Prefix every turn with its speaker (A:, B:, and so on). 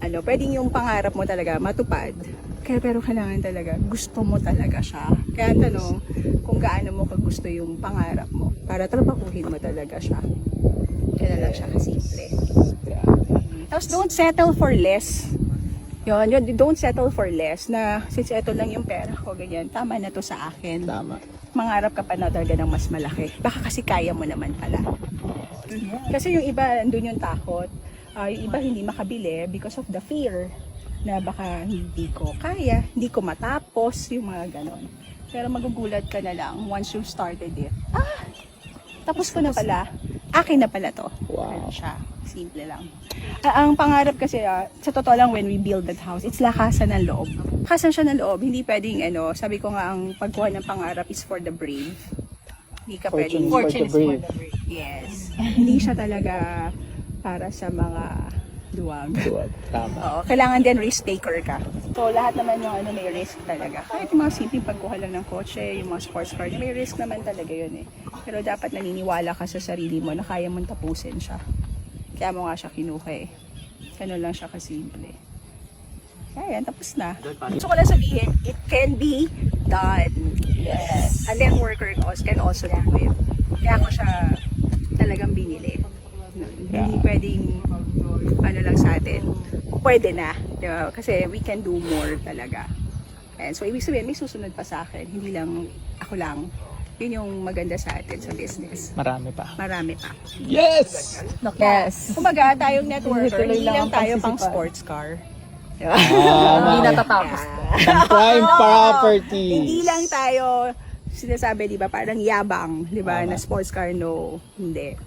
A: Pwedeng yung pangarap mo talaga matupad. Pero kailangan talaga, gusto mo talaga siya. Kaya tanong kung gaano mo kagusto yung pangarap mo para trabahuhin mo talaga siya. Kaya lang siya kasimple. Tapos don't settle for less. Yun, don't settle for less na since ito lang yung pera ko, ganyan, tama na to sa akin.
B: Tama.
A: Mangarap ka pa na talaga ng mas malaki. Baka kasi kaya mo naman pala. Kasi yung iba, andun yung takot. Yung iba hindi makabili because of the fear na baka hindi ko kaya, hindi ko matapos, yung mga ganon. Pero magugulat ka na lang once you started it. Tapos ko na pala. Akin na pala to.
B: Wow.
A: Ano siya. Simple lang. Ang pangarap kasi, sa totoo lang, when we build that house, it's lakasan ng loob. Lakasan siya ng loob. Hindi pwedeng, sabi ko nga, ang pagkuha ng pangarap is for the brave. Hindi ka pwedeng.
B: Fortune is for the brave.
A: Yes. Hindi siya talaga para sa mga duwag.
B: Tama.
A: Oo, kailangan din risk taker ka. So, lahat naman yung may risk talaga. Kahit yung mga simpleng pagkuha lang ng kotse, yung mga sports car, may risk naman talaga yun eh. Pero dapat naniniwala ka sa sarili mo na kaya mong tapusin siya. Kaya mo nga siya kinuha eh. Ganun lang siya kasimple. Kaya yan, tapos na. Gusto ko lang sabihin, it can be done. Yes. A networker can also do it. Kaya ako siya talagang binili. Hindi pwedeng lang sa atin. Pwede na. Diba? Kasi we can do more talaga. And so, ibig sabihin, may susunod pa sa akin. Hindi lang ako lang. Yun yung maganda sa atin sa business.
B: Marami pa.
A: Marami pa.
B: Yes!
C: Yes.
A: Kumbaga, tayong networker,
C: Tuloy
A: hindi
C: lang
A: lang
C: ang
A: tayo pang
C: pagsisipan.
A: sports car.
C: Hindi natatapos.
B: Prime property.
A: Hindi lang tayo, sinasabi, di ba, parang yabang, di ba, na sports car, no. Hindi.